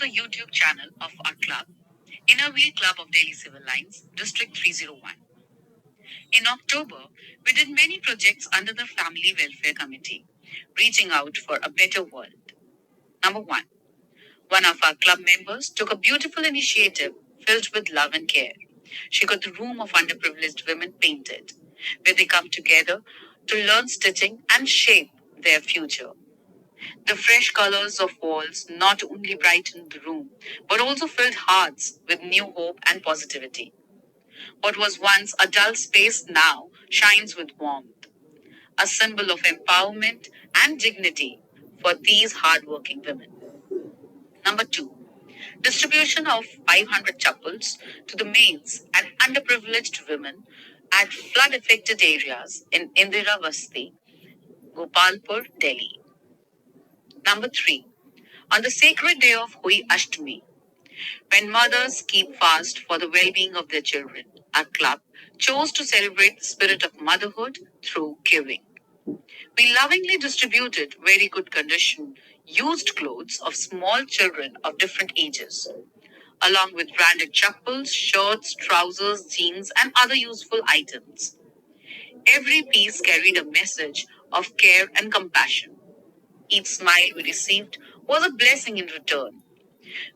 the YouTube channel of our club, Innerwear Club of Delhi Civil Lines, District 301. In October, we did many projects under the Family Welfare Committee, reaching out for a better world. Number one of our club members took a beautiful initiative filled with love and care. She got the room of underprivileged women painted, where they come together to learn stitching and shape their future. The fresh colors of walls not only brightened the room, but also filled hearts with new hope and positivity. What was once a dull space now shines with warmth, a symbol of empowerment and dignity for these hardworking women. Number two, distribution of 500 chappals to the maids and underprivileged women at flood affected areas in Indira Vasti, Gopalpur, Delhi. Number three, on the sacred day of Hui Ashtami, when mothers keep fast for the well being of their children, our club chose to celebrate the spirit of motherhood through giving. We lovingly distributed very good condition used clothes of small children of different ages, along with branded chappals, shirts, trousers, jeans, and other useful items. Every piece carried a message of care and compassion. Each smile we received was a blessing in return.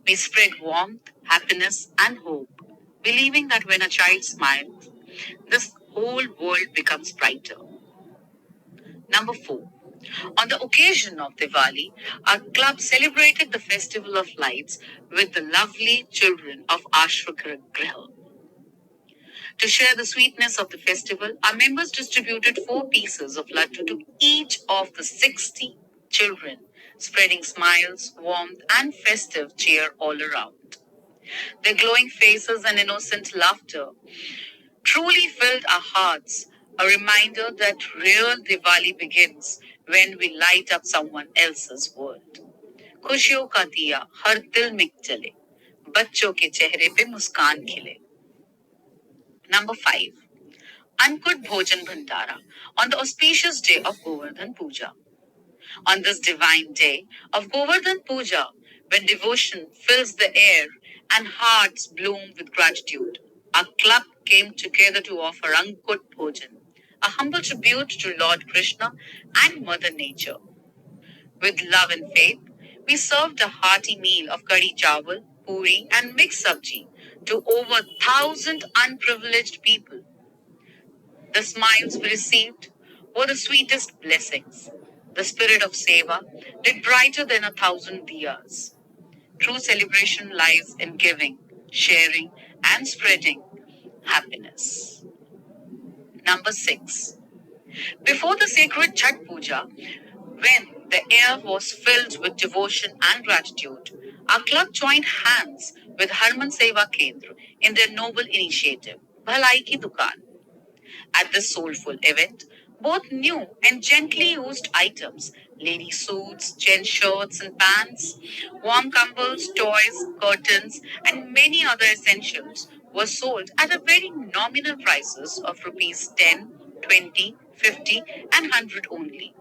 We spread warmth, happiness, and hope, believing that when a child smiles, this whole world becomes brighter. Number four, on the occasion of Diwali, our club celebrated the festival of lights with the lovely children of Ashwagriha. To share the sweetness of the festival, our members distributed 4 pieces of laddu to each of the 60 children, spreading smiles, warmth, and festive cheer all around. Their glowing faces and innocent laughter truly filled our hearts, a reminder that real Diwali begins when we light up someone else's world. खुशियों का दिया हर दिल में जले, बच्चों के चेहरे पे मुस्कान खिले. Number 5. Ankud Bhojan Bhandara on the auspicious day of Govardhan Puja. On this divine day of Govardhan Puja, when devotion fills the air and hearts bloom with gratitude, our club came together to offer Ankud Bhojan, a humble tribute to Lord Krishna and Mother Nature. With love and faith, we served a hearty meal of curry chawal, puri, and mixed sabji to over 1,000 unprivileged people. The smiles we received were the sweetest blessings. The spirit of Seva lit brighter than 1,000 diyas. True celebration lies in giving, sharing, and spreading happiness. Number 6. Before the sacred Chhat Puja, when the air was filled with devotion and gratitude, our club joined hands with Harman Seva Kendra in their noble initiative, Bhalai Ki Dukaan. At this soulful event, both new and gently used items, lady suits, gents shirts and pants, warm comforts, toys, curtains, and many other essentials were sold at a very nominal prices of rupees 10, 20, 50, and 100 only.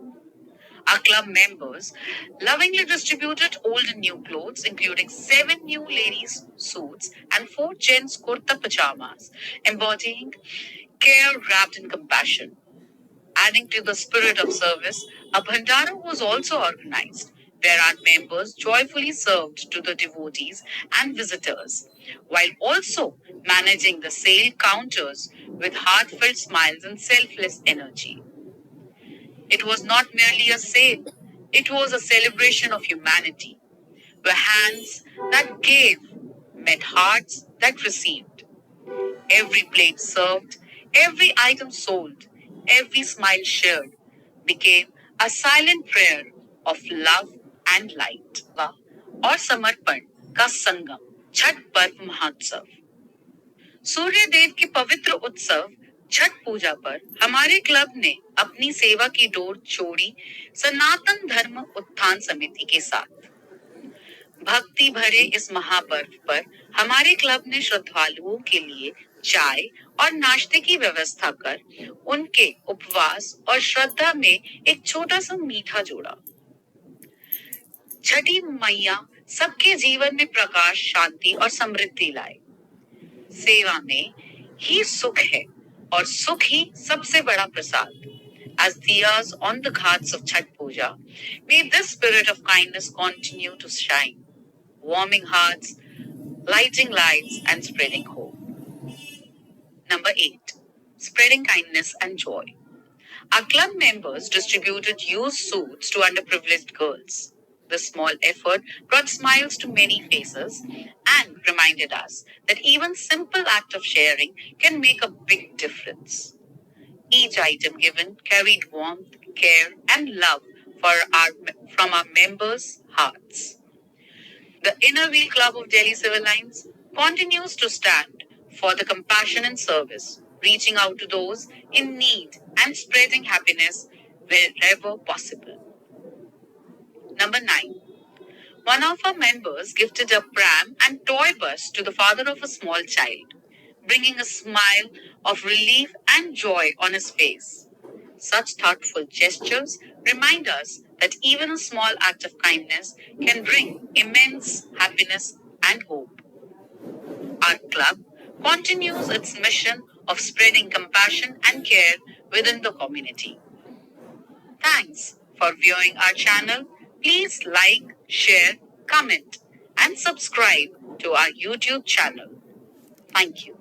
Our club members lovingly distributed old and new clothes, including 7 new ladies' suits and 4 gents' kurta pajamas, embodying care wrapped in compassion. Adding to the spirit of service, a bhandara was also organized, where our members joyfully served to the devotees and visitors, while also managing the sale counters with heartfelt smiles and selfless energy. It was not merely a sale, it was a celebration of humanity, where hands that gave met hearts that received. Every plate served, every item sold, every smile shared became a silent prayer of love and light. और समर्पण का संगम छठ पर्व महोत्सव. सूर्य देव की पवित्र उत्सव छठ पूजा पर हमारे क्लब ने अपनी सेवा की डोर जोड़ी सनातन धर्म उत्थान समिति के साथ. भक्ति भरे इस महापर्व पर हमारे क्लब ने श्रद्धालुओं के लिए चाय और नाश्ते की व्यवस्था कर उनके उपवास और श्रद्धा में एक छोटा सा मीठा जोड़ा. छठी मैया सबके जीवन में प्रकाश, शांति और समृद्धि लाए। सेवा में ही सुख है और सुख ही सबसे बड़ा प्रसाद। As diyas on the ghats of Chhat Puja, may this spirit of kindness continue to shine, warming hearts, lighting lights, and spreading hope. Number 8. Spreading kindness and joy. Our club members distributed used suits to underprivileged girls. This small effort brought smiles to many faces and reminded us that even simple act of sharing can make a big difference. Each item given carried warmth, care, and love from our members' hearts. The Inner Wheel Club of Delhi Civil Lines continues to stand for the compassion and service, reaching out to those in need and spreading happiness wherever possible. Number 9. One of our members gifted a pram and toy bus to the father of a small child, bringing a smile of relief and joy on his face. Such thoughtful gestures remind us that even a small act of kindness can bring immense happiness and hope. Our club continues its mission of spreading compassion and care within the community. Thanks for viewing our channel. Please like, share, comment, and subscribe to our YouTube channel. Thank you.